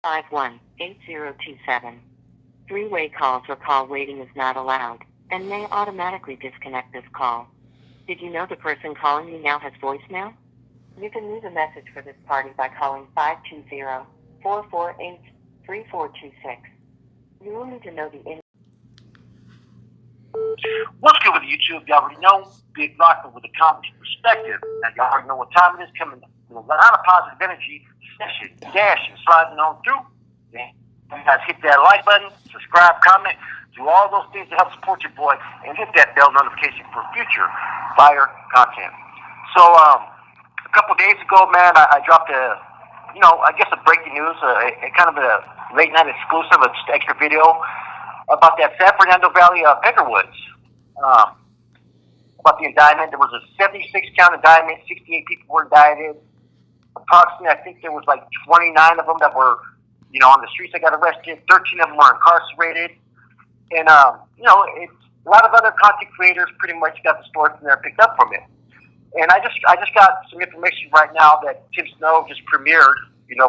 518027. Three-way calls or call waiting is not allowed and may automatically disconnect this call. Did you know the person calling you now has voicemail? You can leave a message for this party by calling 520-448-3426. You will need to know the What's good with YouTube? Y'all already know. Big Rocker with a comedy perspective. Now, y'all already know what time it is coming. With a lot of positive energy, session, dash, and sliding on through. Yeah. You guys hit that like button, subscribe, comment, do all those things to help support your boy, and hit that bell notification for future fire content. So, a couple days ago, man, I dropped a breaking news, a kind of a late night exclusive, just extra video about that San Fernando Valley Peckerwoods. About the indictment. There was a 76-count indictment. 68 people were indicted. Approximately, I think there was like 29 of them that were, on the streets that got arrested. 13 of them were incarcerated. And, it's, a lot of other content creators pretty much got the story from there, picked up from it. And I just got some information right now that Tim Snow just premiered,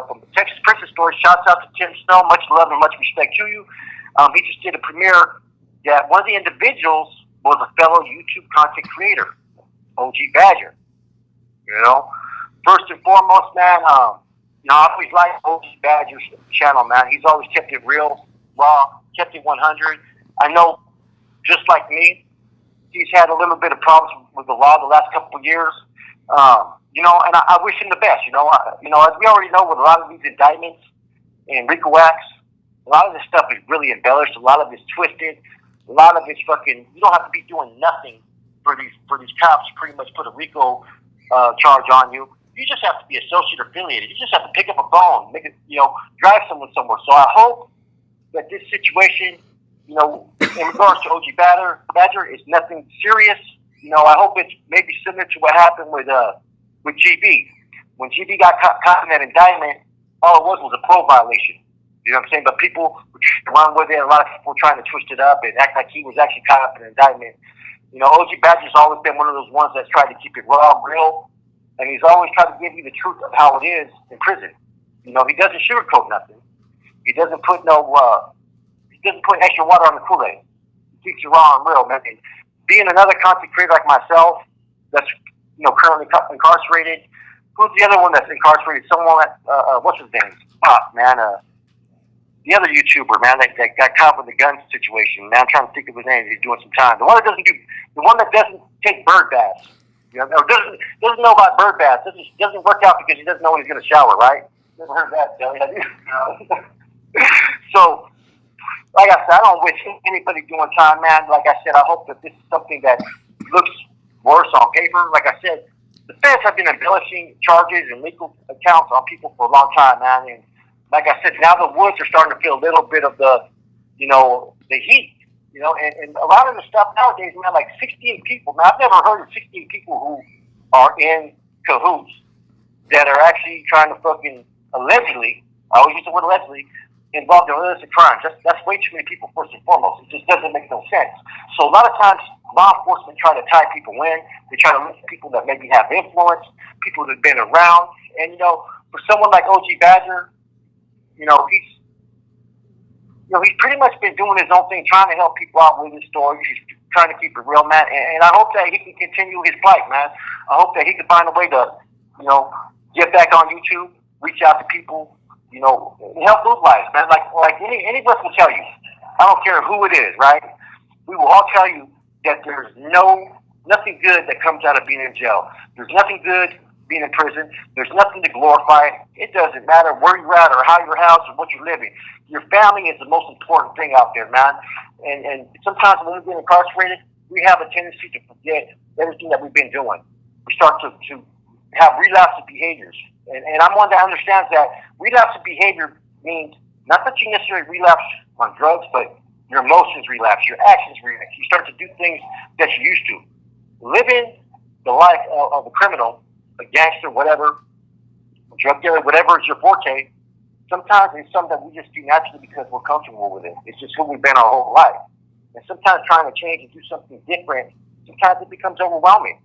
from the Texas Princess story. Shouts out to Tim Snow. Much love and much respect to you. He just did a premiere that one of the individuals was a fellow YouTube content creator, OG Badger. First and foremost, man, I always liked OG Badger's channel, man. He's always kept it real, raw, kept it 100. I know, just like me, he's had a little bit of problems with the law the last couple of years. And I wish him the best. As we already know, with a lot of these indictments and RICO acts, a lot of this stuff is really embellished. A lot of it's twisted. A lot of it's fucking. You don't have to be doing nothing for these cops to pretty much put a RICO charge on you. You just have to be associate or affiliated. You just have to pick up a phone, make it, drive someone somewhere. So I hope that this situation, in regards to OG Badger, is nothing serious. I hope it's maybe similar to what happened with GB. When GB got caught in that indictment, all it was a parole violation. You know what I'm saying? But people were run with it. A lot of people were trying to twist it up and act like he was actually caught up in an indictment. OG Badger's always been one of those ones that's tried to keep it raw, real, and he's always tried to give you the truth of how it is in prison. He doesn't sugarcoat nothing. He doesn't put extra water on the Kool-Aid. He keeps it raw and real, man. And being another content creator like myself, that's currently incarcerated. Who's the other one that's incarcerated? Someone that what's his name? Man. The other YouTuber, man, that got caught with the gun situation. Man, I'm trying to think of his name. He's doing some time. The one that doesn't take bird baths. Or doesn't know about bird baths. Doesn't work out because he doesn't know when he's going to shower, right? Never heard that, Joey. So, like I said, I don't wish anybody doing time, man. Like I said, I hope that this is something that looks worse on paper. Like I said, the feds have been embellishing charges and legal accounts on people for a long time, man. And like I said, now the woods are starting to feel a little bit of the heat, and a lot of the stuff nowadays, man, like 68 people. Now, I've never heard of 68 people who are in cahoots that are actually trying to fucking allegedly, I always use the word allegedly, involved in illicit crimes. That's way too many people, first and foremost. It just doesn't make no sense. So a lot of times, law enforcement try to tie people in. They try to look at people that maybe have influence, people that have been around. And, for someone like OG Badger, he's pretty much been doing his own thing, trying to help people out with his story. He's trying to keep it real, man. And I hope that he can continue his plight, man. I hope that he can find a way to, get back on YouTube, reach out to people, and help move lives, man. Like any of us will tell you. I don't care who it is, right? We will all tell you that there's nothing good that comes out of being in jail. There's nothing good being in prison. There's nothing to glorify. It doesn't matter where you're at or how you're housed or what you're living. Your family is the most important thing out there, man. And sometimes when we get incarcerated, we have a tendency to forget everything that we've been doing. We start to have relapsive behaviors. And I'm one that understands that relapsive behavior means not that you necessarily relapse on drugs, but your emotions relapse, your actions relapse. You start to do things that you used to. Living the life of a criminal, a gangster, whatever, a drug dealer, whatever is your forte, sometimes it's something that we just do naturally because we're comfortable with it. It's just who we've been our whole life. And sometimes trying to change and do something different, sometimes it becomes overwhelming.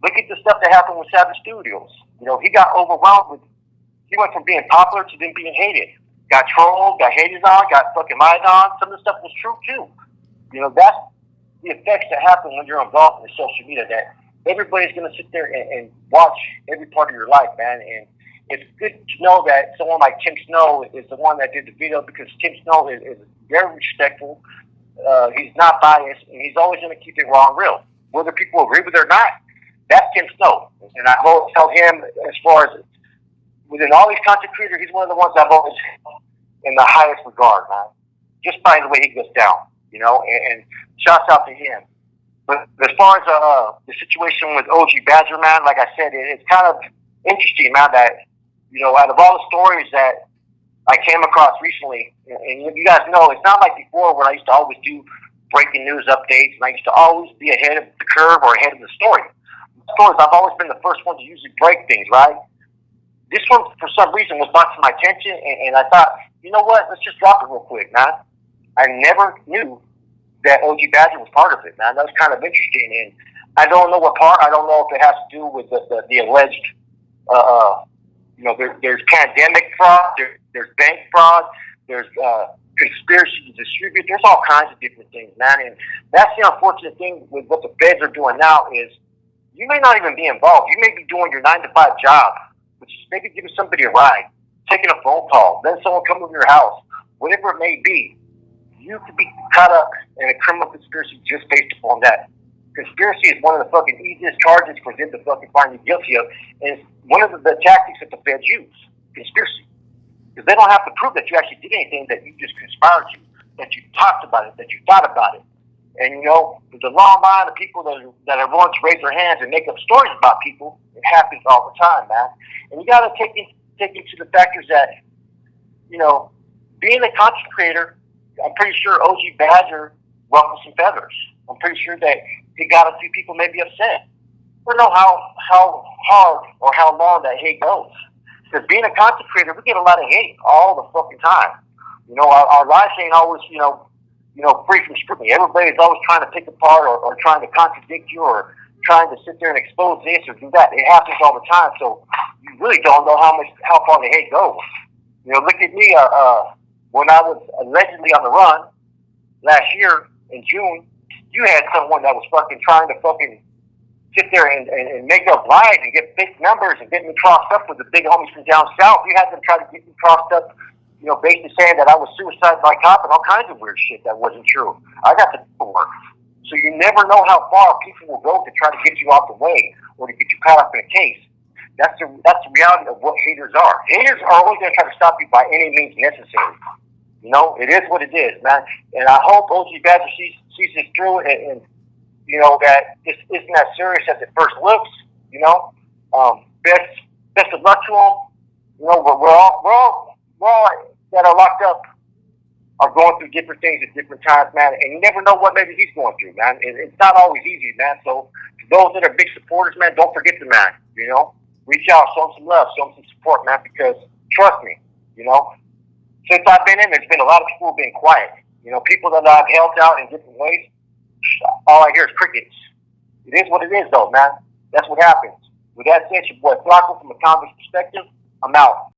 Look at the stuff that happened with Savage Studios. He got overwhelmed with, he went from being popular to then being hated. got trolled, got hated on, got fucking lied on. Some of the stuff was true too. You know, that's the effects that happen when you're involved in social media. That everybody's gonna sit there and watch every part of your life, man. And it's good to know that someone like Tim Snow is the one that did the video, because Tim Snow is very respectful. He's not biased, and he's always going to keep it raw and real. Whether people agree with it or not, that's Tim Snow. And I've always held him, as far as within all these content creators, he's one of the ones I've always held in the highest regard, man. Just by the way he goes down, you know, and shouts out to him. But as far as the situation with OG Badger, man, like I said, it's kind of interesting, man, that, you know, out of all the stories that I came across recently, and you guys know, it's not like before when I used to always do breaking news updates, and I used to always be ahead of the curve or ahead of the story. Stories, I've always been the first one to usually break things, right? This one, for some reason, was brought to my attention, and I thought, you know what, let's just drop it real quick, man. I never knew that OG Badger was part of it, man. That was kind of interesting, and I don't know what part. I don't know if it has to do with the alleged, you know, there's pandemic fraud, there's bank fraud, there's conspiracy to distribute. There's all kinds of different things, man. And that's the unfortunate thing with what the feds are doing now is you may not even be involved. You may be doing your 9-to-5 job, which is maybe giving somebody a ride, taking a phone call, then someone come over your house, whatever it may be. You could be caught up in a criminal conspiracy just based upon that. Conspiracy is one of the fucking easiest charges for them to fucking find you guilty of, and it's one of the tactics that the feds use, conspiracy. Because they don't have to prove that you actually did anything, that you just conspired to, that you talked about it, that you thought about it. And, you know, there's a long line of people that are willing to raise their hands and make up stories about people. It happens all the time, man. And you got to take into the factors that, you know, being a content creator, I'm pretty sure OG Badger ruffled some feathers. I'm pretty sure that he got a few people maybe upset. I don't know how hard or how long that hate goes. Because being a content creator, we get a lot of hate all the fucking time. You know, our lives ain't always, you know, free from scrutiny. Everybody's always trying to pick apart or trying to contradict you or trying to sit there and expose this or do that. It happens all the time. So you really don't know how far the hate goes. You know, look at me. When I was allegedly on the run last year in June, you had someone that was fucking trying to fucking sit there and make up lies and get fake numbers and get me crossed up with the big homies from down south. You had them try to get me crossed up, you know, basically saying that I was suicide by cop and all kinds of weird shit that wasn't true. I got the paperwork. So you never know how far people will go to try to get you off the way or to get you caught up in a case. That's the reality of what haters are. Haters are always going to try to stop you by any means necessary. You know, it is what it is, man. And I hope OG Badger sees this through and you know, that this isn't as serious as it first looks, you know. Best of luck to him. You know, we're all that are locked up are going through different things at different times, man. And you never know what maybe he's going through, man. It's not always easy, man. So for those that are big supporters, man, don't forget the man, you know. Reach out, show him some love, show him some support, man, because trust me, you know, since I've been in, there's been a lot of people who've been quiet. You know, people that I've helped out in different ways, all I hear is crickets. It is what it is, though, man. That's what happens. With that said, your boy Flacco from a convict perspective, I'm out.